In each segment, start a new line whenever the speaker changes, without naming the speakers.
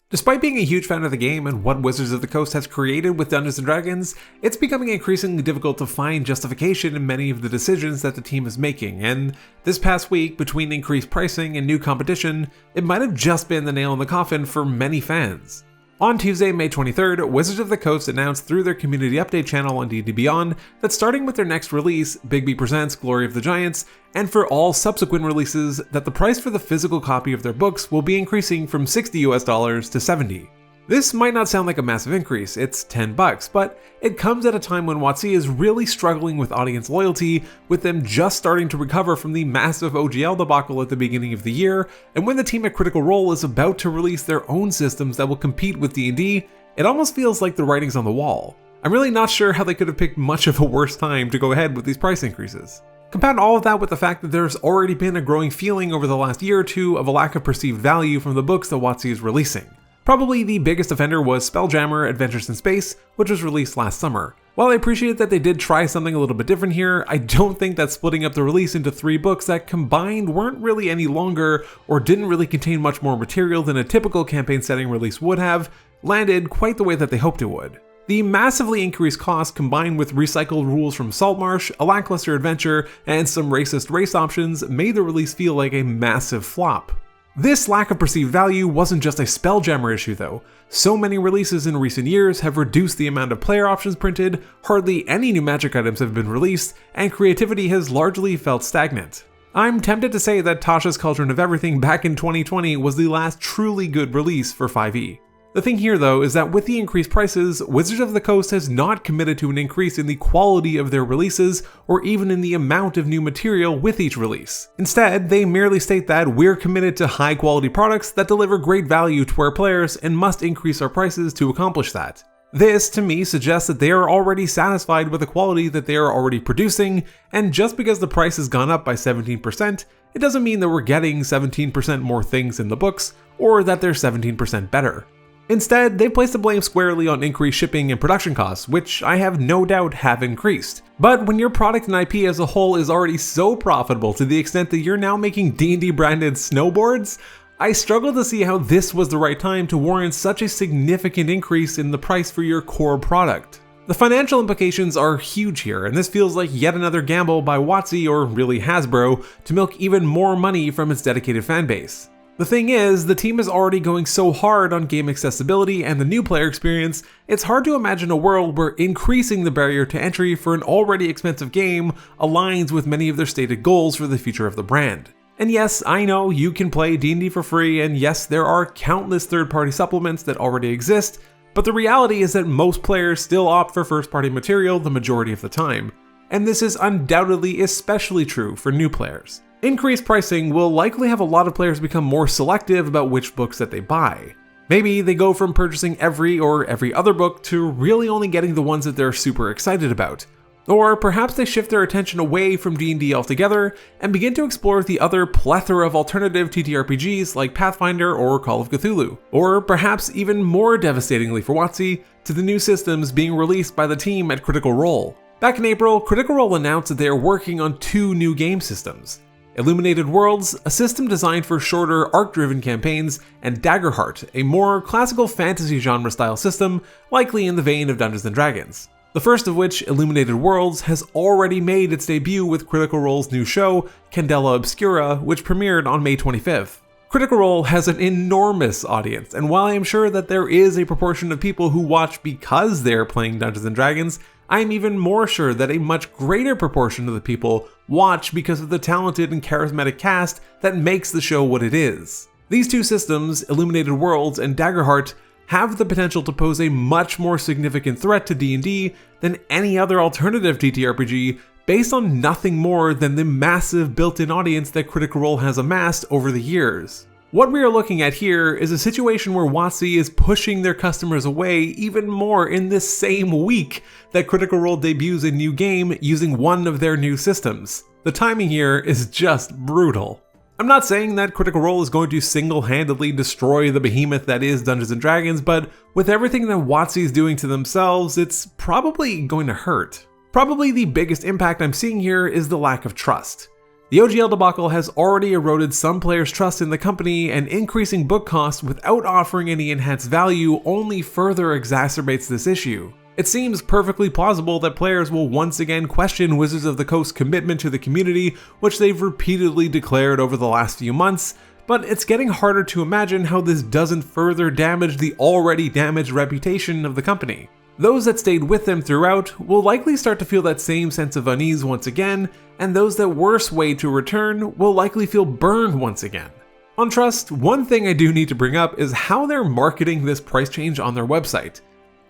Despite being a huge fan of the game and what Wizards of the Coast has created with Dungeons & Dragons, it's becoming increasingly difficult to find justification in many of the decisions that the team is making, and this past week, between increased pricing and new competition, it might have just been the nail in the coffin for many fans. On Tuesday, May 23rd, Wizards of the Coast announced through their community update channel on D&D Beyond that starting with their next release, Bigby Presents Glory of the Giants, and for all subsequent releases, that the price for the physical copy of their books will be increasing from $60 to $70. This might not sound like a massive increase, it's $10, but it comes at a time when WotC is really struggling with audience loyalty, with them just starting to recover from the massive OGL debacle at the beginning of the year, and when the team at Critical Role is about to release their own systems that will compete with D&D, it almost feels like the writing's on the wall. I'm really not sure how they could have picked much of a worse time to go ahead with these price increases. Compound all of that with the fact that there's already been a growing feeling over the last year or two of a lack of perceived value from the books that WotC is releasing. Probably the biggest offender was Spelljammer Adventures in Space, which was released last summer. While I appreciate that they did try something a little bit different here, I don't think that splitting up the release into 3 books that combined weren't really any longer or didn't really contain much more material than a typical campaign setting release would have, landed quite the way that they hoped it would. The massively increased cost combined with recycled rules from Saltmarsh, a lackluster adventure, and some racist race options made the release feel like a massive flop. This lack of perceived value wasn't just a Spelljammer issue though. So many releases in recent years have reduced the amount of player options printed, hardly any new magic items have been released, and creativity has largely felt stagnant. I'm tempted to say that Tasha's Cauldron of Everything back in 2020 was the last truly good release for 5e. The thing here though is that with the increased prices, Wizards of the Coast has not committed to an increase in the quality of their releases or even in the amount of new material with each release. Instead, they merely state that we're committed to high quality products that deliver great value to our players and must increase our prices to accomplish that. This, to me, suggests that they are already satisfied with the quality that they are already producing, and just because the price has gone up by 17%, it doesn't mean that we're getting 17% more things in the books, or that they're 17% better. Instead, they place the blame squarely on increased shipping and production costs, which I have no doubt have increased. But when your product and IP as a whole is already so profitable to the extent that you're now making D&D branded snowboards, I struggle to see how this was the right time to warrant such a significant increase in the price for your core product. The financial implications are huge here, and this feels like yet another gamble by WotC, or really Hasbro, to milk even more money from its dedicated fanbase. The thing is, the team is already going so hard on game accessibility and the new player experience, it's hard to imagine a world where increasing the barrier to entry for an already expensive game aligns with many of their stated goals for the future of the brand. And yes, I know you can play D&D for free, and yes, there are countless third-party supplements that already exist, but the reality is that most players still opt for first-party material the majority of the time, and this is undoubtedly especially true for new players. Increased pricing will likely have a lot of players become more selective about which books that they buy. Maybe they go from purchasing every or every other book to really only getting the ones that they're super excited about. Or perhaps they shift their attention away from D&D altogether and begin to explore the other plethora of alternative TTRPGs like Pathfinder or Call of Cthulhu. Or perhaps even more devastatingly for WotC, to the new systems being released by the team at Critical Role. Back in April, Critical Role announced that they are working on 2 new game systems. Illuminated Worlds, a system designed for shorter arc-driven campaigns, and Daggerheart, a more classical fantasy genre style system, likely in the vein of Dungeons & Dragons. The first of which, Illuminated Worlds, has already made its debut with Critical Role's new show, Candela Obscura, which premiered on May 25th. Critical Role has an enormous audience, and while I am sure that there is a proportion of people who watch because they're playing Dungeons & Dragons, I am even more sure that a much greater proportion of the people watch because of the talented and charismatic cast that makes the show what it is. These 2 systems, Illuminated Worlds and Daggerheart, have the potential to pose a much more significant threat to D&D than any other alternative TTRPG based on nothing more than the massive built-in audience that Critical Role has amassed over the years. What we are looking at here is a situation where WotC is pushing their customers away even more in this same week that Critical Role debuts a new game using one of their new systems. The timing here is just brutal. I'm not saying that Critical Role is going to single-handedly destroy the behemoth that is Dungeons & Dragons, but with everything that WotC is doing to themselves, it's probably going to hurt. Probably the biggest impact I'm seeing here is the lack of trust. The OGL debacle has already eroded some players' trust in the company, and increasing book costs without offering any enhanced value only further exacerbates this issue. It seems perfectly plausible that players will once again question Wizards of the Coast's commitment to the community, which they've repeatedly declared over the last few months, but it's getting harder to imagine how this doesn't further damage the already damaged reputation of the company. Those that stayed with them throughout will likely start to feel that same sense of unease once again, and those that were swayed to return will likely feel burned once again. On trust, one thing I do need to bring up is how they're marketing this price change on their website.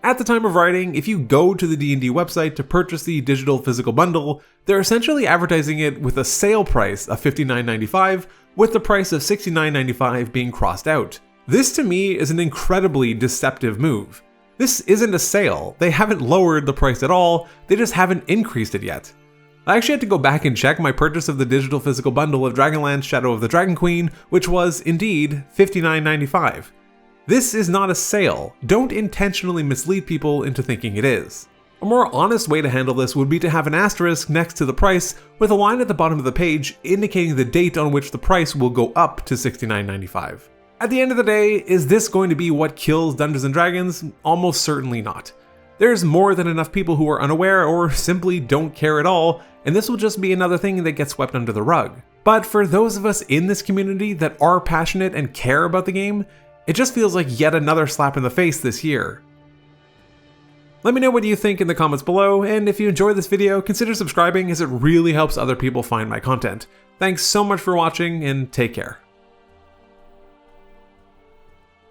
At the time of writing, if you go to the D&D website to purchase the digital physical bundle, they're essentially advertising it with a sale price of $59.95, with the price of $69.95 being crossed out. This to me is an incredibly deceptive move. This isn't a sale, they haven't lowered the price at all, they just haven't increased it yet. I actually had to go back and check my purchase of the digital physical bundle of Dragonlance Shadow of the Dragon Queen, which was indeed $59.95. This is not a sale, don't intentionally mislead people into thinking it is. A more honest way to handle this would be to have an asterisk next to the price with a line at the bottom of the page indicating the date on which the price will go up to $69.95. At the end of the day, is this going to be what kills Dungeons & Dragons? Almost certainly not. There's more than enough people who are unaware or simply don't care at all, and this will just be another thing that gets swept under the rug. But for those of us in this community that are passionate and care about the game, it just feels like yet another slap in the face this year. Let me know what you think in the comments below, and if you enjoyed this video, consider subscribing as it really helps other people find my content. Thanks so much for watching, and take care.